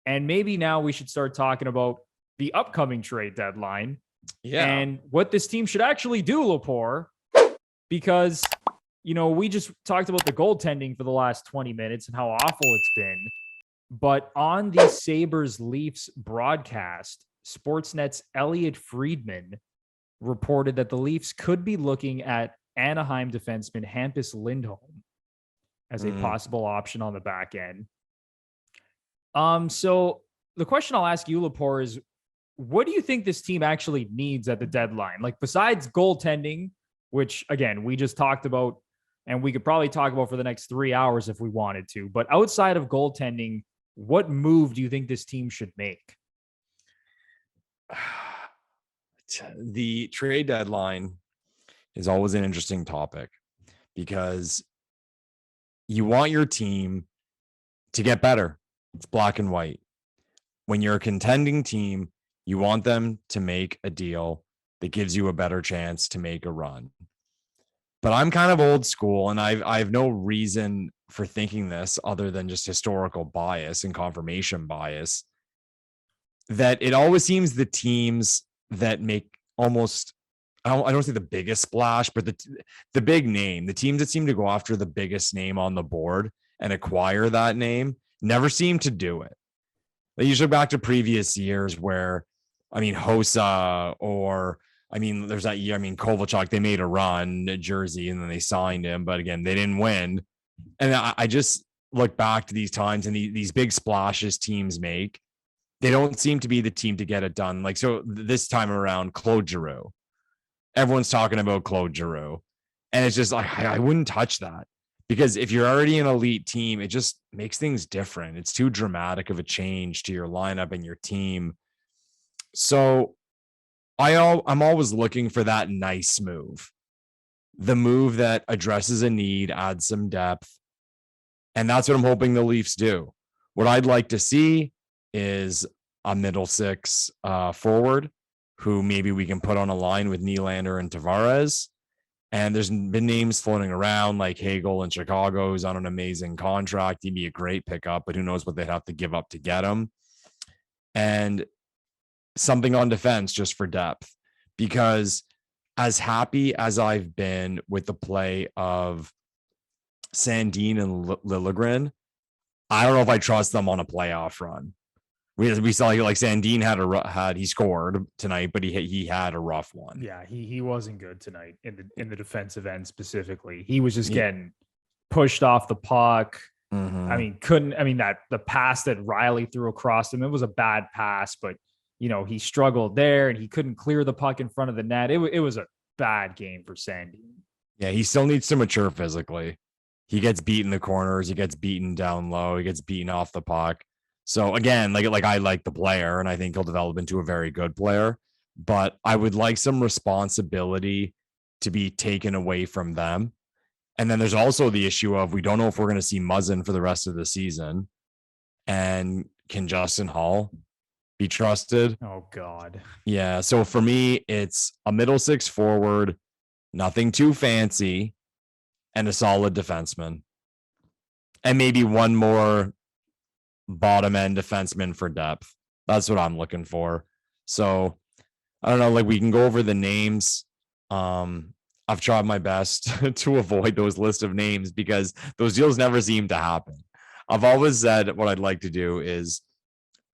And maybe now we should start talking about the upcoming trade deadline and what this team should actually do, Lepore, because, we just talked about the goaltending for the last 20 minutes and how awful it's been. But on the Sabres Leafs broadcast, Sportsnet's Elliot Friedman reported that the Leafs could be looking at Anaheim defenseman Hampus Lindholm as a possible option on the back end. So the question I'll ask you, Lepore, is what do you think this team actually needs at the deadline? Like, besides goaltending, which, again, we just talked about, and we could probably talk about for the next 3 hours if we wanted to. But outside of goaltending, what move do you think this team should make? The trade deadline is always an interesting topic because you want your team to get better. It's black and white. When you're a contending team, you want them to make a deal that gives you a better chance to make a run. But I'm kind of old school, and I have no reason for thinking this other than just historical bias and confirmation bias, that it always seems the teams that make almost, I don't say the biggest splash, but the big name, the teams that seem to go after the biggest name on the board and acquire that name never seem to do it. They usually back to previous years where, Hossa, or there's that year, Kovalchuk, they made a run at Jersey and then they signed him, but again, they didn't win. And I just look back to these times and these big splashes teams make, they don't seem to be the team to get it done. Like, so this time around, Claude Giroux, everyone's talking about Claude Giroux, and it's just like, I wouldn't touch that, because if you're already an elite team, it just makes things different. It's too dramatic of a change to your lineup and your team. So I'm always looking for that nice move, the move that addresses a need, adds some depth. And that's what I'm hoping the Leafs do. What I'd like to see is a middle six forward who maybe we can put on a line with Nylander and Tavares. And there's been names floating around like Hagel in Chicago, who's on an amazing contract. He'd be a great pickup, but who knows what they'd have to give up to get him. And something on defense just for depth, because as happy as I've been with the play of Sandin and Liljegren, I don't know if I trust them on a playoff run. We saw like Sandin he scored tonight, but he had a rough one. Yeah, he wasn't good tonight in the defensive end specifically. He was just getting pushed off the puck. Mm-hmm. The pass that Riley threw across him, it was a bad pass, but he struggled there and he couldn't clear the puck in front of the net. It was a bad game for Sandy. Yeah, he still needs to mature physically. He gets beat in the corners. He gets beaten down low. He gets beaten off the puck. So again, like I like the player, and I think he'll develop into a very good player. But I would like some responsibility to be taken away from them. And then there's also the issue of, we don't know if we're going to see Muzzin for the rest of the season. And can Justin Hall be trusted? Oh, God. Yeah. So for me, it's a middle six forward, nothing too fancy, and a solid defenseman. And maybe one more bottom end defenseman for depth. That's what I'm looking for. So I don't know, like, we can go over the names. I've tried my best to avoid those list of names because those deals never seem to happen. I've always said what I'd like to do is,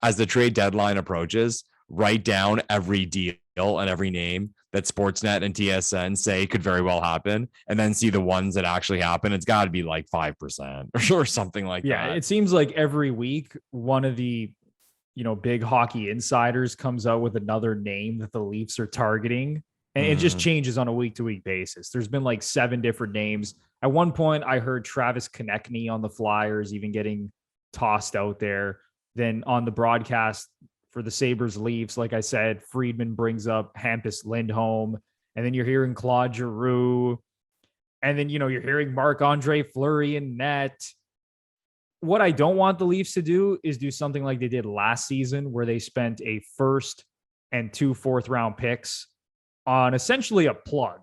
as the trade deadline approaches, write down every deal and every name that Sportsnet and TSN say could very well happen, and then see the ones that actually happen. It's got to be like 5% or something like that. Yeah, it seems like every week one of the big hockey insiders comes out with another name that the Leafs are targeting, and it just changes on a week-to-week basis. There's been like 7 different names. At one point, I heard Travis Konechny on the Flyers even getting tossed out there. Then on the broadcast for the Sabres Leafs, like I said, Friedman brings up Hampus Lindholm, and then you're hearing Claude Giroux, and then, you're hearing Marc-Andre Fleury in net. What I don't want the Leafs to do is do something like they did last season, where they spent a first and 2 fourth-round picks on essentially a plug.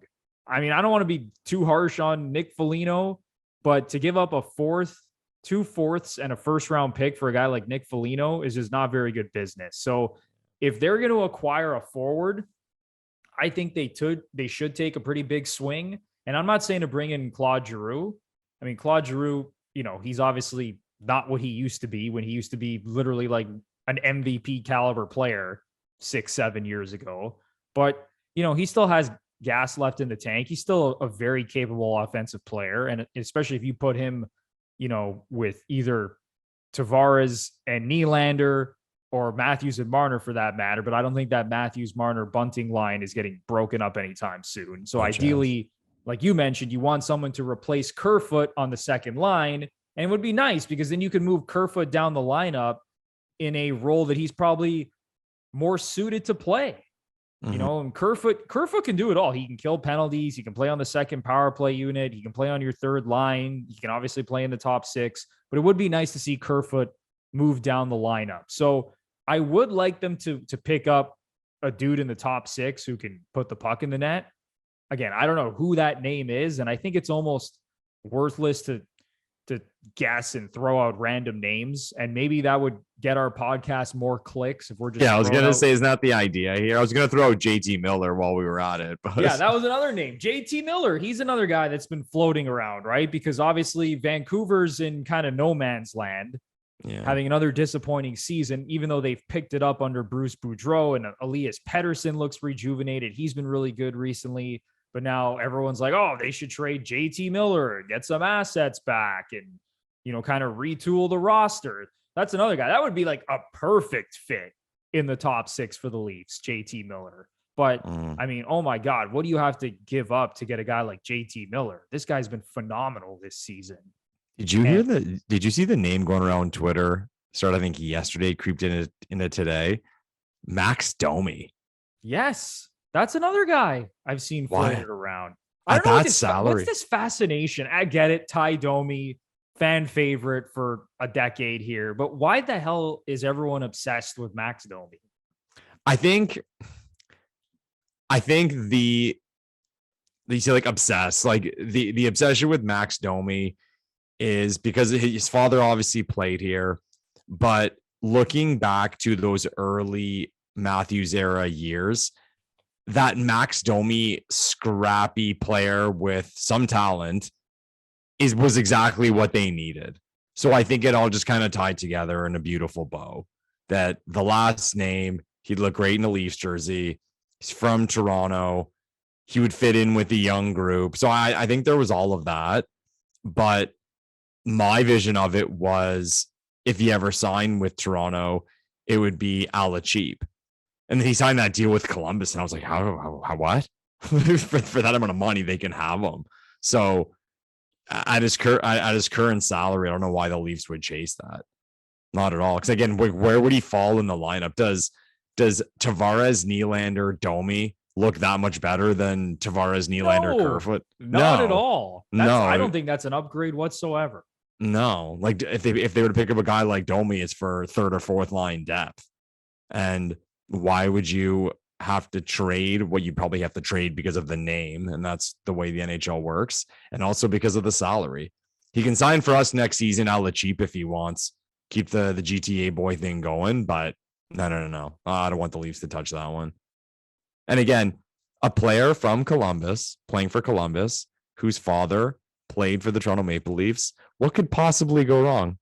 I mean, I don't want to be too harsh on Nick Foligno, but to give up a 4th 2/4 and a first round pick for a guy like Nick Foligno is just not very good business. So if they're going to acquire a forward, I think they should take a pretty big swing. And I'm not saying to bring in Claude Giroux. I mean, Claude Giroux, he's obviously not what he used to be when he used to be literally like an MVP caliber player 6-7 years ago. But, he still has gas left in the tank. He's still a very capable offensive player. And especially if you put him, with either Tavares and Nylander or Matthews and Marner for that matter. But I don't think that Matthews-Marner bunting line is getting broken up anytime soon. So ideally, like you mentioned, you want someone to replace Kerfoot on the second line. And it would be nice because then you can move Kerfoot down the lineup in a role that he's probably more suited to play. And Kerfoot can do it all. He can kill penalties. He can play on the second power play unit. He can play on your third line. He can obviously play in the top six, but it would be nice to see Kerfoot move down the lineup. So I would like them to pick up a dude in the top six who can put the puck in the net. Again, I don't know who that name is, and I think it's almost worthless to guess and throw out random names, and maybe that would get our podcast more clicks if we're just. Yeah, I was gonna say, is not the idea here. I was gonna throw out JT Miller while we were at it, but yeah, that was another name, JT Miller. He's another guy that's been floating around, right? Because obviously Vancouver's in kind of no man's land, having another disappointing season. Even though they've picked it up under Bruce Boudreau, and Elias Pettersson looks rejuvenated. He's been really good recently. But now everyone's like, oh, they should trade JT Miller, get some assets back, and, kind of retool the roster. That's another guy. That would be like a perfect fit in the top six for the Leafs, JT Miller. But, I mean, oh my God, what do you have to give up to get a guy like JT Miller? This guy's been phenomenal this season. Did you see the name going around Twitter? Started, I think, yesterday, creeped into today. Max Domi. Yes. That's another guy I've seen floated around. I don't know what's this fascination. I get it. Ty Domi, fan favorite for a decade here, but why the hell is everyone obsessed with Max Domi? I think you say like obsessed, like the obsession with Max Domi is because his father obviously played here, but looking back to those early Matthews era years, that Max Domi scrappy player with some talent was exactly what they needed. So I think it all just kind of tied together in a beautiful bow. That the last name, he'd look great in the Leafs jersey. He's from Toronto. He would fit in with the young group. So I think there was all of that. But my vision of it was, if he ever signed with Toronto, it would be a la cheap. And then he signed that deal with Columbus, and I was like, how what? for that amount of money, they can have him. So at his current salary, I don't know why the Leafs would chase that. Not at all. Because again, where would he fall in the lineup? Does Tavares, Nylander, Domi look that much better than Tavares, Nylander, Kerfoot? Not at all. I don't think that's an upgrade whatsoever. No, like if they were to pick up a guy like Domi, it's for third or fourth line depth. And why would you have to trade what you probably have to trade because of the name? And that's the way the NHL works. And also because of the salary. He can sign for us next season a la cheap if he wants. Keep the GTA boy thing going. But no. I don't want the Leafs to touch that one. And again, a player from Columbus, playing for Columbus, whose father played for the Toronto Maple Leafs. What could possibly go wrong?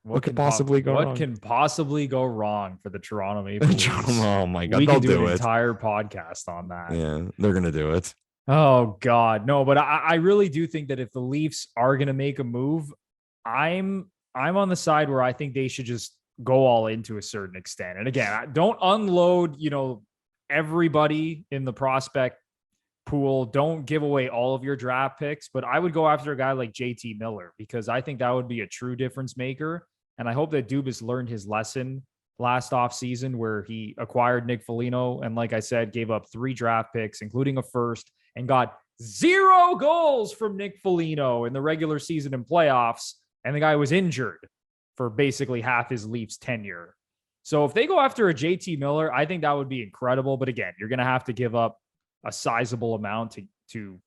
What could possibly go wrong for the Toronto Maple Leafs? Oh my God, we can do an entire podcast on that. Yeah, they're gonna do it. Oh God, no! But I really do think that if the Leafs are gonna make a move, I'm on the side where I think they should just go all in to a certain extent. And again, don't unload, everybody in the prospect pool. Don't give away all of your draft picks, but I would go after a guy like JT Miller because I think that would be a true difference maker. And I hope that Dubas learned his lesson last offseason where he acquired Nick Foligno and, like I said, gave up 3 draft picks, including a first, and got 0 goals from Nick Foligno in the regular season and playoffs. And the guy was injured for basically half his Leafs tenure. So if they go after a JT Miller, I think that would be incredible. But again, you're going to have to give up a sizable amount to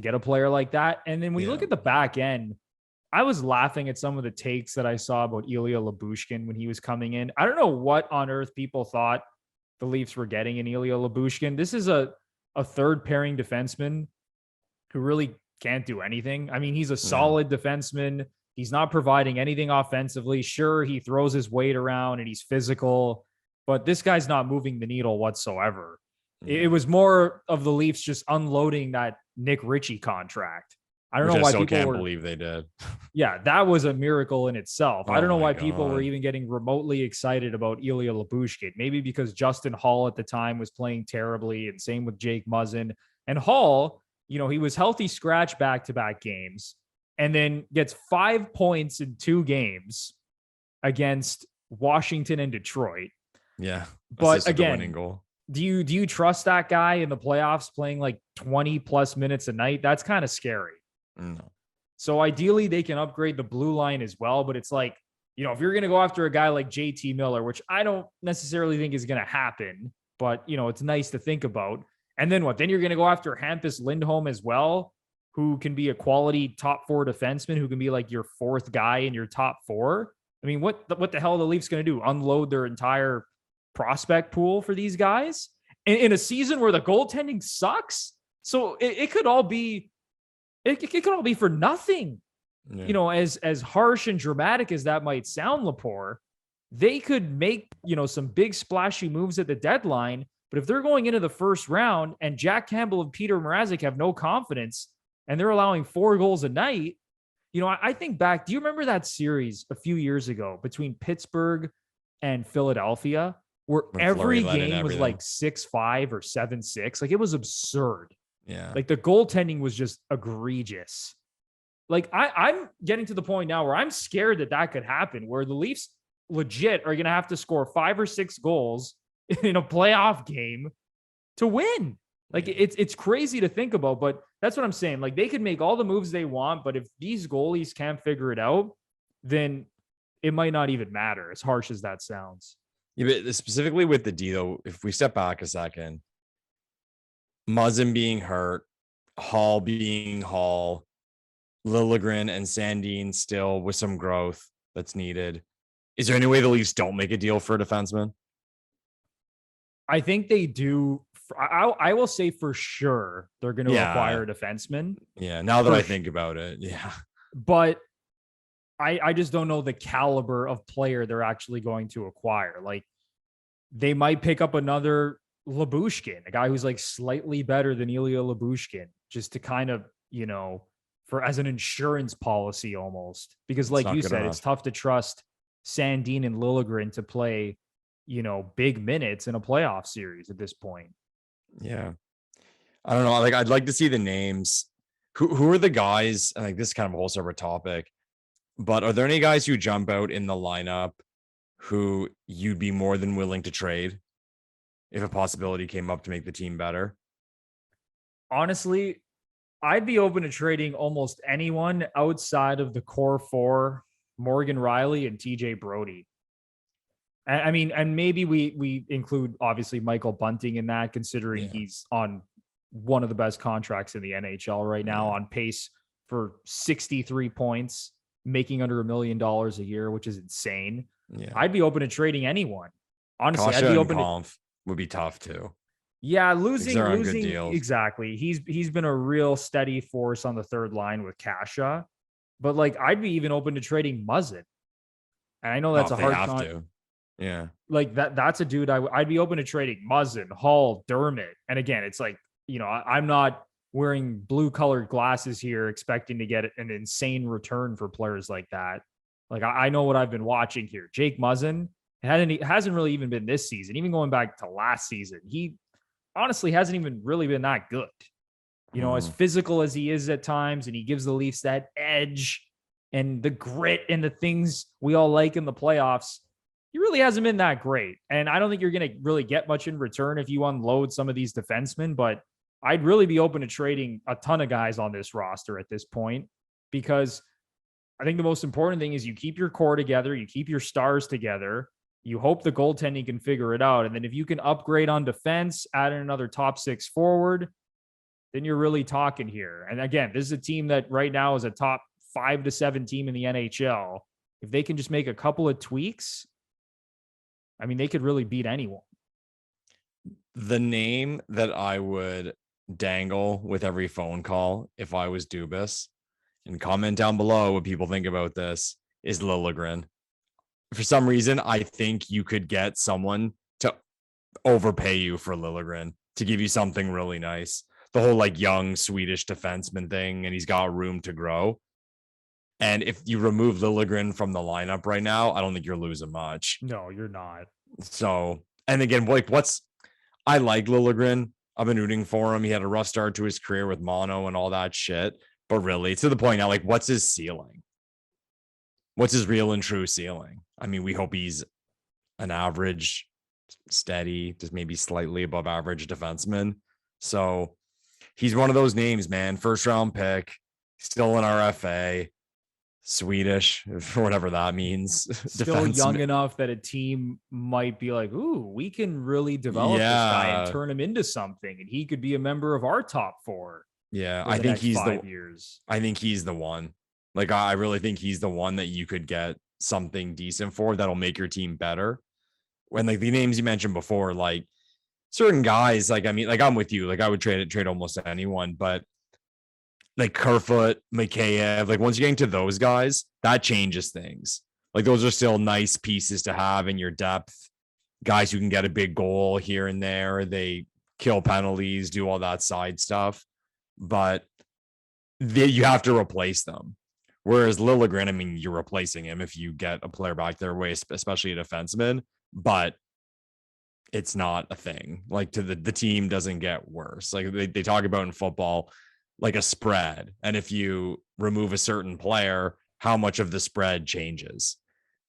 get a player like that. And then when you look at the back end, I was laughing at some of the takes that I saw about Ilya Lyubushkin when he was coming in. I don't know what on earth people thought the Leafs were getting in Ilya Lyubushkin. This is a third pairing defenseman who really can't do anything. I mean, he's a solid defenseman. He's not providing anything offensively. Sure, he throws his weight around and he's physical, but this guy's not moving the needle whatsoever. It was more of the Leafs just unloading that Nick Ritchie contract. I don't know why people can't believe they did. Yeah, that was a miracle in itself. I don't know why God. people were even getting remotely excited about Ilya Lyubushkin. Maybe because Justin Hall at the time was playing terribly, and same with Jake Muzzin. And Hall, you know, he was healthy scratch back-to-back games and then gets 5 points in 2 games against Washington and Detroit. Yeah. But again, winning goal. Do you trust that guy in the playoffs playing like 20 plus minutes a night? That's kind of scary. No. So ideally they can upgrade the blue line as well, but it's like, you know, if you're going to go after a guy like JT Miller, which I don't necessarily think is going to happen, but you know, it's nice to think about. And then what? Then you're going to go after Hampus Lindholm as well, who can be a quality top 4 defenseman, who can be like your 4th guy in your top 4. I mean, what the hell are the Leafs going to do? Unload their entire prospect pool for these guys in a season where the goaltending sucks? So it could all be, it could all be for nothing. Yeah. You know, as harsh and dramatic as that might sound, Lepore, they could make, you know, some big splashy moves at the deadline. But if they're going into the first round and Jack Campbell and Peter Mrazek have no confidence and they're allowing 4 goals a night, you know, I think back, do you remember that series a few years ago between Pittsburgh and Philadelphia where every game was like 6-5 or 7-6? Like, it was absurd. Yeah. Like, the goaltending was just egregious. Like, I'm getting to the point now where I'm scared that could happen, where the Leafs legit are going to have to score 5 or 6 goals in a playoff game to win. Like, it's crazy to think about, but that's what I'm saying. Like, they could make all the moves they want, but if these goalies can't figure it out, then it might not even matter, as harsh as that sounds. Yeah, but specifically with the D, though, if we step back a second, Muzzin being hurt, Hall being Hall, Liljegren and Sandin still with some growth that's needed. Is there any way the Leafs don't make a deal for a defenseman? I think they do. I will say for sure they're going to acquire a defenseman. Yeah, now that I think about it, yeah. But I just don't know the caliber of player they're actually going to acquire. Like, they might pick up another Lyubushkin, a guy who's like slightly better than Ilya Lyubushkin, just to kind of, you know, for as an insurance policy almost. Because like you said, it's tough to trust Sandin and Liljegren to play, you know, big minutes in a playoff series at this point. Yeah. I don't know. Like, I'd like to see the names. Who are the guys? And like, this is kind of a whole separate topic, but are there any guys who jump out in the lineup who you'd be more than willing to trade if a possibility came up to make the team better? Honestly, I'd be open to trading almost anyone outside of the core 4, Morgan Riley and TJ Brody. I mean, and maybe we include obviously Michael Bunting in that, considering he's on one of the best contracts in the NHL right now, on pace for 63 points, making under $1 million a year, which is insane. Yeah. I'd be open to trading anyone. Honestly, Kasha I'd be open to would be tough too. Yeah, losing exactly. He's been a real steady force on the third line with Kasha. But like, I'd be even open to trading Muzzin. And I know that's a hard Yeah. Like that's a dude I'd be open to trading. Muzzin, Hall, Dermott. And again, it's like, you know, I'm not wearing blue colored glasses here expecting to get an insane return for players like that. Like, I know what I've been watching here. Jake Muzzin hasn't really even been this season. Even going back to last season, he honestly hasn't even really been that good. You know, as physical as he is at times, and he gives the Leafs that edge and the grit and the things we all like in the playoffs, he really hasn't been that great. And I don't think you're going to really get much in return if you unload some of these defensemen, but I'd really be open to trading a ton of guys on this roster at this point, because I think the most important thing is you keep your core together, you keep your stars together, you hope the goaltending can figure it out. And then if you can upgrade on defense, add in another top 6 forward, then you're really talking here. And again, this is a team that right now is a top 5 to 7 team in the NHL. If they can just make a couple of tweaks, I mean, they could really beat anyone. The name that I would dangle with every phone call if I was Dubas, and comment down below what people think about this, is Liljegren. For some reason, I think you could get someone to overpay you for Liljegren to give you something really nice. The whole like young Swedish defenseman thing, and he's got room to grow. And if you remove Liljegren from the lineup right now, I don't think you're losing much. No, you're not. So, and again, like I like Liljegren. I've been rooting for him. He had a rough start to his career with mono and all that shit. But really, to the point now, like, what's his ceiling? What's his real and true ceiling? I mean, we hope he's an average, steady, just maybe slightly above average defenseman. So he's one of those names, man. First round pick, still an RFA, Swedish, for whatever that means. Still young enough that a team might be like, ooh, we can really develop this guy and turn him into something. And he could be a member of our top 4. Yeah, I think he's 5 years. I think he's the one. Like, I really think he's the one that you could get something decent for that'll make your team better. When like the names you mentioned before, like certain guys, like, I mean, like I'm with you. Like I would trade almost anyone, but like Kerfoot, Mikheyev, like once you get into those guys, that changes things. Like those are still nice pieces to have in your depth. Guys who can get a big goal here and there. They kill penalties, do all that side stuff. But you have to replace them. Whereas Liljegren, I mean, you're replacing him if you get a player back their way, especially a defenseman, but it's not a thing. Like the team doesn't get worse. Like they talk about in football, like a spread. And if you remove a certain player, how much of the spread changes?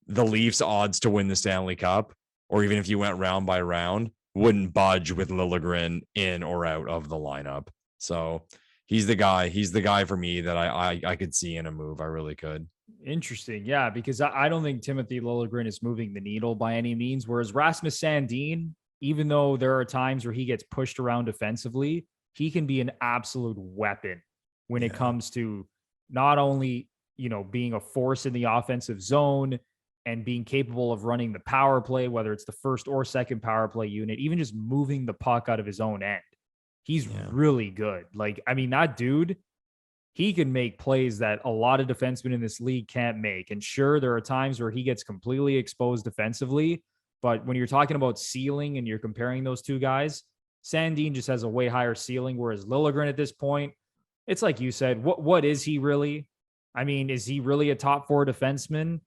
The Leafs' odds to win the Stanley Cup, or even if you went round by round, wouldn't budge with Liljegren in or out of the lineup. So he's the guy. He's the guy for me that I could see in a move. I really could. Interesting. Yeah, because I don't think Timothy Liljegren is moving the needle by any means. Whereas Rasmus Sandin, even though there are times where he gets pushed around defensively, he can be an absolute weapon when it comes to not only, being a force in the offensive zone and being capable of running the power play, whether it's the first or second power play unit, even just moving the puck out of his own end. He's really good. Like, I mean, that dude, he can make plays that a lot of defensemen in this league can't make. And sure, there are times where he gets completely exposed defensively. But when you're talking about ceiling and you're comparing those two guys, Sandin just has a way higher ceiling, whereas Liljegren at this point, it's like you said, what is he really? I mean, is he really a top 4 defenseman?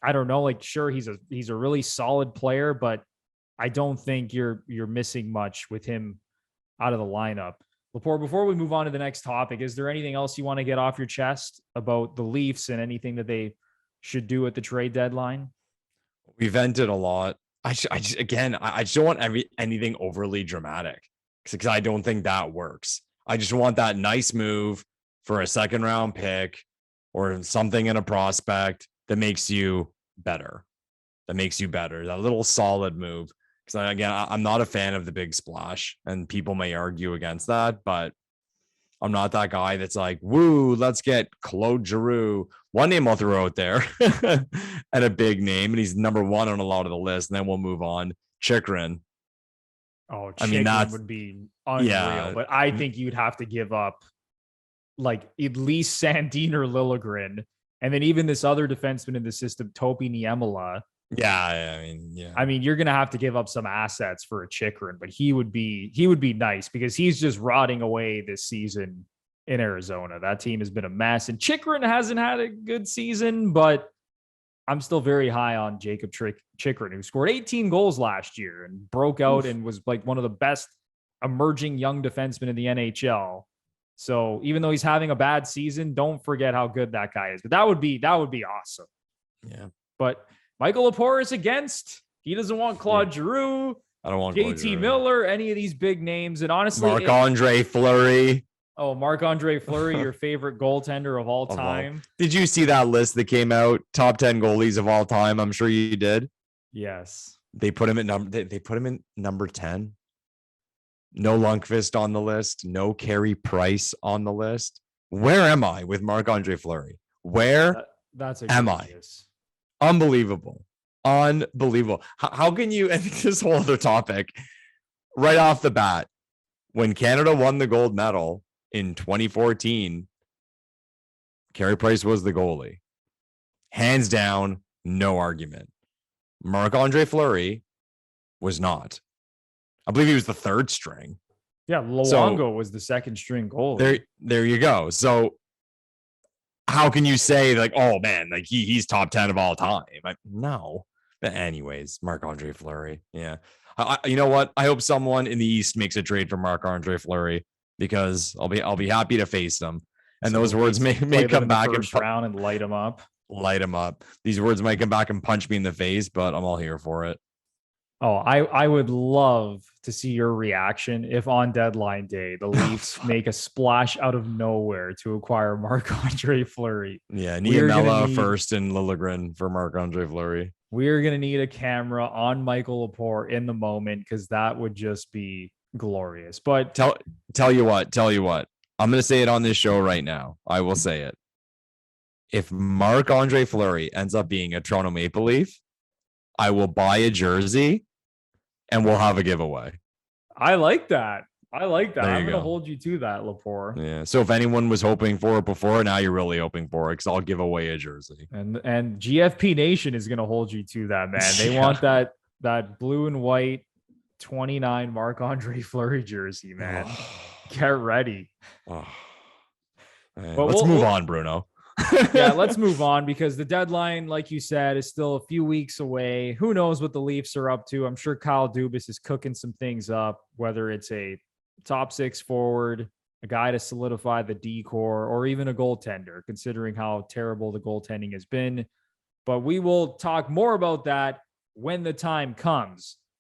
I don't know. Like, sure, he's a really solid player, but I don't think you're missing much with him out of the lineup. Lepore, before we move on to the next topic, is there anything else you want to get off your chest about the Leafs and anything that they should do at the trade deadline? We vented a lot. I just don't want anything overly dramatic because I don't think that works. I just want that nice move for a second round pick or something in a prospect that makes you better. That little solid move. Because again, I'm not a fan of the big splash, and people may argue against that, but I'm not that guy that's like, woo, let's get Claude Giroux. One name I'll throw out there and a big name, and he's number 1 on a lot of the list, and then we'll move on. Chychrun. Oh, that would be unreal, but I think you'd have to give up like at least Sandin or Liljegren, and then even this other defenseman in the system, Topi Niemela. Yeah, I mean, you're gonna have to give up some assets for a Chychrun, but he would be nice because he's just rotting away this season in Arizona. That team has been a mess, and Chychrun hasn't had a good season, but I'm still very high on Jacob Chychrun, who scored 18 goals last year and broke out and was like one of the best emerging young defensemen in the NHL. So even though he's having a bad season, don't forget how good that guy is. But that would be awesome. Yeah, but Michael Lepore is against. He doesn't want Claude Giroux. I don't want JT Miller, any of these big names. And honestly, Marc-Andre Fleury. Oh, Marc-Andre Fleury, your favorite goaltender of all time. Did you see that list that came out? Top 10 goalies of all time. I'm sure you did. Yes. They put him at number 10. No Lundqvist on the list. No Carey Price on the list. Where am I with Marc-Andre Fleury? Where That's am I? Unbelievable. How can you, and this whole other topic, right off the bat, when Canada won the gold medal in 2014, Carey Price was the goalie. Hands down, no argument. Marc-Andre Fleury was not. I believe he was the third string. Yeah, Luongo was the second string goalie. There you go. So how can you say like, oh man, like he's top 10 of all time? No. But anyways, Marc-Andre Fleury. Yeah. You know what? I hope someone in the East makes a trade for Marc-Andre Fleury because I'll be happy to face them. And so those words may come back in round and light them up. Light them up. These words might come back and punch me in the face, but I'm all here for it. Oh, I would love to see your reaction if on deadline day the Leafs make a splash out of nowhere to acquire Marc-Andre Fleury. Yeah, Niemela first and Liljegren for Marc-Andre Fleury. We're going to need a camera on Michael Lepore in the moment because that would just be glorious. But tell you what. I'm going to say it on this show right now. I will say it. If Marc-Andre Fleury ends up being a Toronto Maple Leaf, I will buy a jersey and we'll have a giveaway. I like that. I'm going to hold you to that, Lepore. Yeah. So if anyone was hoping for it before, now you're really hoping for it because I'll give away a jersey. And GFP Nation is going to hold you to that, man. They want that blue and white 29 Marc-Andre Fleury jersey, man. Get ready. But let's move on, Bruno. Yeah, let's move on because the deadline, like you said, is still a few weeks away. Who knows what the Leafs are up to? I'm sure Kyle Dubas is cooking some things up, whether it's a top six forward, a guy to solidify the D-core, or even a goaltender, considering how terrible the goaltending has been. But we will talk more about that when the time comes.